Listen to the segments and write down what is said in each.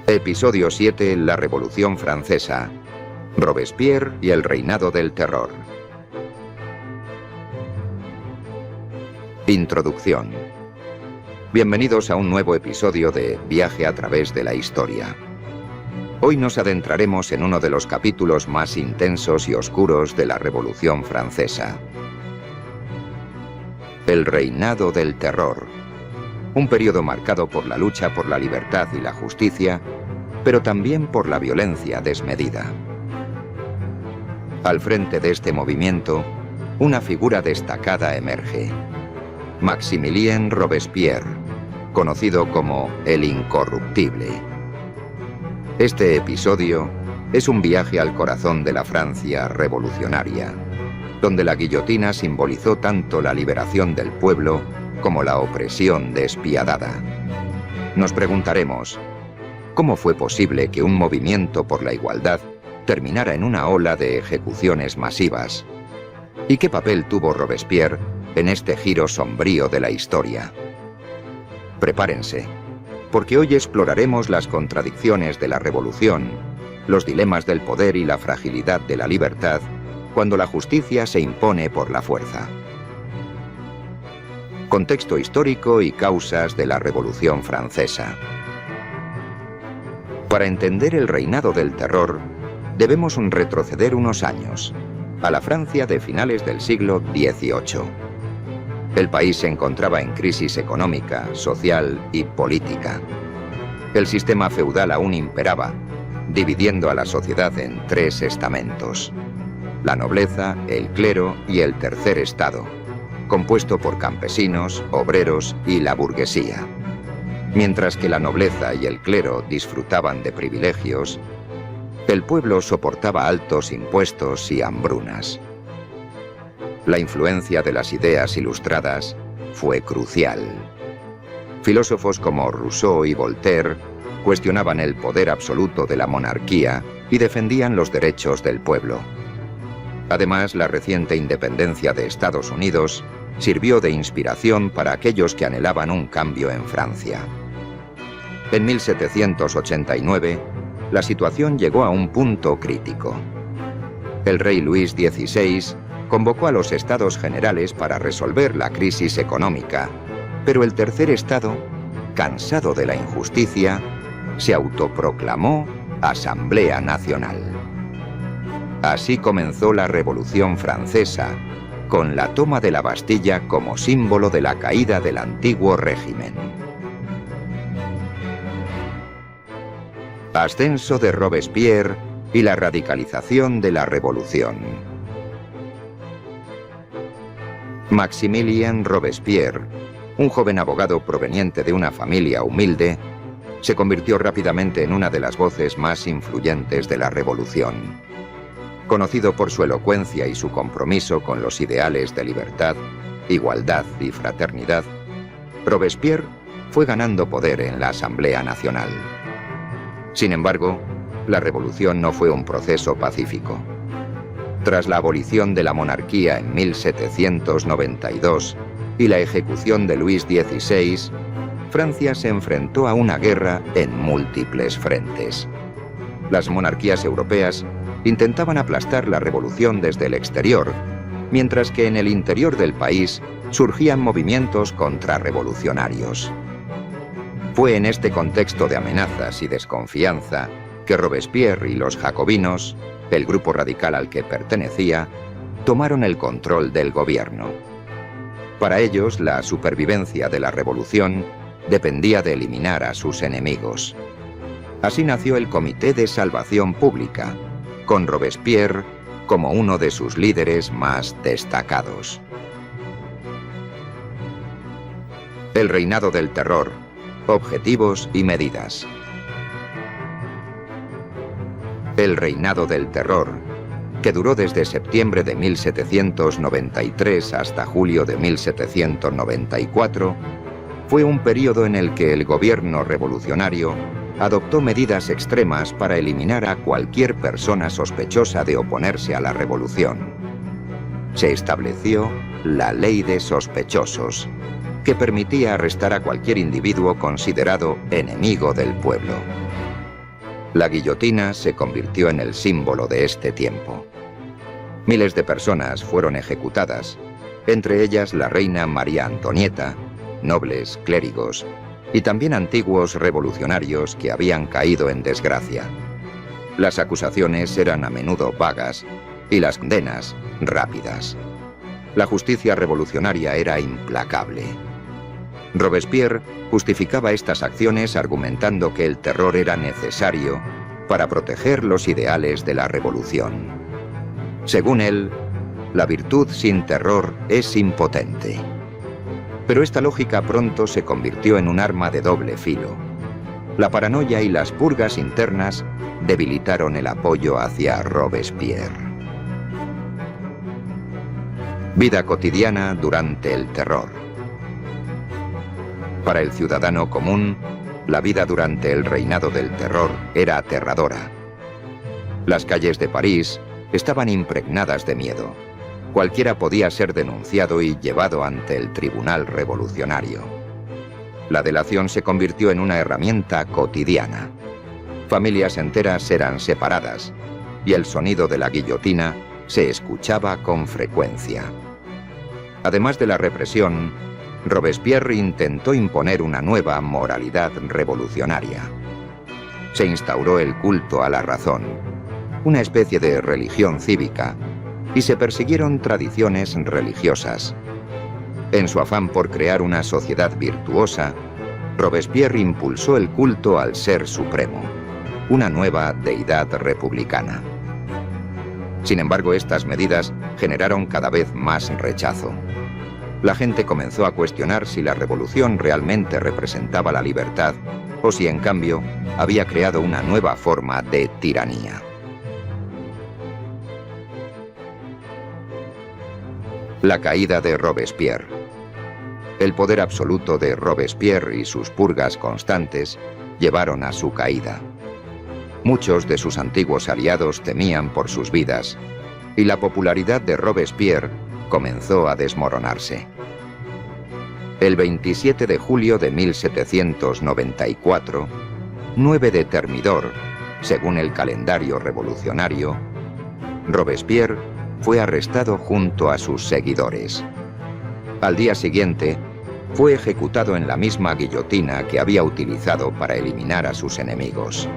Episodio 7. La Revolución Francesa. Robespierre y el reinado del terror. Introducción. Bienvenidos a un nuevo episodio de Viaje a través de la historia. Hoy nos adentraremos en uno de los capítulos más intensos y oscuros de la Revolución Francesa. El reinado del terror. Un periodo marcado por la lucha por la libertad y la justicia, pero también por la violencia desmedida. Al frente de este movimiento, una figura destacada emerge: Maximilien Robespierre, conocido como el Incorruptible. Este episodio es un viaje al corazón de la Francia revolucionaria, donde la guillotina simbolizó tanto la liberación del pueblo como la opresión despiadada. Nos preguntaremos, ¿cómo fue posible que un movimiento por la igualdad terminara en una ola de ejecuciones masivas? ¿Y qué papel tuvo Robespierre en este giro sombrío de la historia? Prepárense, porque hoy exploraremos las contradicciones de la revolución, los dilemas del poder y la fragilidad de la libertad cuando la justicia se impone por la fuerza. Contexto histórico y causas de la Revolución Francesa. Para entender el reinado del terror, debemos retroceder unos años, a la Francia de finales del siglo XVIII. El país se encontraba en crisis económica, social y política. El sistema feudal aún imperaba, dividiendo a la sociedad en tres estamentos: la nobleza, el clero y el tercer estado, compuesto por campesinos, obreros y la burguesía. Mientras que la nobleza y el clero disfrutaban de privilegios, el pueblo soportaba altos impuestos y hambrunas. La influencia de las ideas ilustradas fue crucial. Filósofos como Rousseau y Voltaire cuestionaban el poder absoluto de la monarquía y defendían los derechos del pueblo. Además, la reciente independencia de Estados Unidos sirvió de inspiración para aquellos que anhelaban un cambio en Francia. En 1789, la situación llegó a un punto crítico. El rey Luis XVI convocó a los Estados Generales para resolver la crisis económica, pero el tercer estado, cansado de la injusticia, se autoproclamó Asamblea Nacional. Así comenzó la Revolución Francesa, con la toma de la Bastilla como símbolo de la caída del antiguo régimen. Ascenso de Robespierre y la radicalización de la Revolución. Maximilien Robespierre, un joven abogado proveniente de una familia humilde, se convirtió rápidamente en una de las voces más influyentes de la Revolución. Conocido por su elocuencia y su compromiso con los ideales de libertad, igualdad y fraternidad, Robespierre fue ganando poder en la Asamblea Nacional. Sin embargo, la revolución no fue un proceso pacífico. Tras la abolición de la monarquía en 1792 y la ejecución de Luis XVI, Francia se enfrentó a una guerra en múltiples frentes. Las monarquías europeas intentaban aplastar la revolución desde el exterior, mientras que en el interior del país surgían movimientos contrarrevolucionarios. Fue en este contexto de amenazas y desconfianza que Robespierre y los jacobinos, el grupo radical al que pertenecía, tomaron el control del gobierno. Para ellos, la supervivencia de la revolución dependía de eliminar a sus enemigos. Así nació el Comité de Salvación Pública, con Robespierre como uno de sus líderes más destacados. El reinado del terror, objetivos y medidas. El reinado del terror, que duró desde septiembre de 1793 hasta julio de 1794, fue un periodo en el que el gobierno revolucionario adoptó medidas extremas para eliminar a cualquier persona sospechosa de oponerse a la revolución. Se estableció la Ley de Sospechosos, que permitía arrestar a cualquier individuo considerado enemigo del pueblo. La guillotina se convirtió en el símbolo de este tiempo. Miles de personas fueron ejecutadas, entre ellas la reina María Antonieta, nobles, clérigos y también antiguos revolucionarios que habían caído en desgracia. Las acusaciones eran a menudo vagas y las condenas rápidas. La justicia revolucionaria era implacable. Robespierre justificaba estas acciones argumentando que el terror era necesario para proteger los ideales de la revolución. Según él, la virtud sin terror es impotente. Pero esta lógica pronto se convirtió en un arma de doble filo. La paranoia y las purgas internas debilitaron el apoyo hacia Robespierre. Vida cotidiana durante el terror. Para el ciudadano común, la vida durante el reinado del terror era aterradora. Las calles de París estaban impregnadas de miedo. Cualquiera podía ser denunciado y llevado ante el tribunal revolucionario. La delación se convirtió en una herramienta cotidiana. Familias enteras eran separadas y el sonido de la guillotina se escuchaba con frecuencia. Además de la represión, Robespierre intentó imponer una nueva moralidad revolucionaria. Se instauró el culto a la razón, una especie de religión cívica, y se persiguieron tradiciones religiosas. En su afán por crear una sociedad virtuosa, Robespierre impulsó el culto al Ser Supremo, una nueva deidad republicana. Sin embargo, estas medidas generaron cada vez más rechazo. La gente comenzó a cuestionar si la revolución realmente representaba la libertad o si, en cambio, había creado una nueva forma de tiranía. La caída de Robespierre. El poder absoluto de Robespierre y sus purgas constantes llevaron a su caída. Muchos de sus antiguos aliados temían por sus vidas, y la popularidad de Robespierre comenzó a desmoronarse. El 27 de julio de 1794, 9 de Thermidor, según el calendario revolucionario, Robespierre fue arrestado junto a sus seguidores. Al día siguiente, fue ejecutado en la misma guillotina que había utilizado para eliminar a sus enemigos.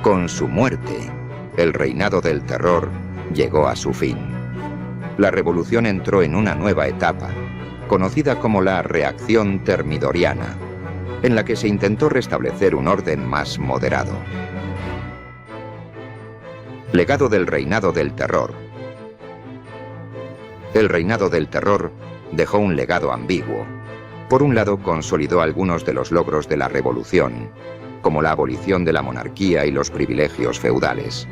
Con su muerte, el reinado del terror llegó a su fin. La revolución entró en una nueva etapa, conocida como la reacción termidoriana, en la que se intentó restablecer un orden más moderado. Legado del reinado del terror. El reinado del terror dejó un legado ambiguo. Por un lado, consolidó algunos de los logros de la revolución, como la abolición de la monarquía y los privilegios feudales.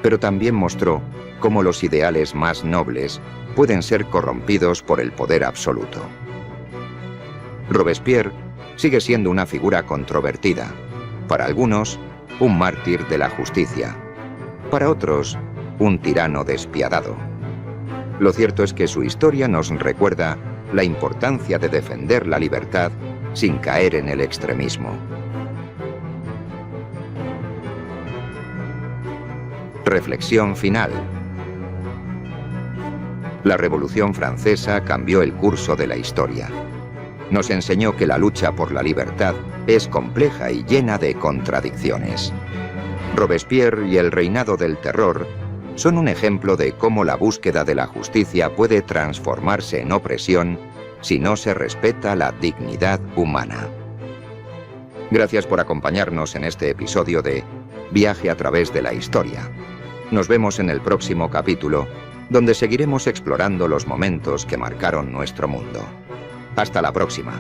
Pero también mostró cómo los ideales más nobles pueden ser corrompidos por el poder absoluto. Robespierre sigue siendo una figura controvertida. Para algunos, un mártir de la justicia. Para otros, un tirano despiadado. Lo cierto es que su historia nos recuerda la importancia de defender la libertad sin caer en el extremismo. Reflexión final. La Revolución Francesa cambió el curso de la historia. Nos enseñó que la lucha por la libertad es compleja y llena de contradicciones. Robespierre y el reinado del terror son un ejemplo de cómo la búsqueda de la justicia puede transformarse en opresión si no se respeta la dignidad humana. Gracias por acompañarnos en este episodio de Viaje a través de la historia. Nos vemos en el próximo capítulo, donde seguiremos explorando los momentos que marcaron nuestro mundo. Hasta la próxima.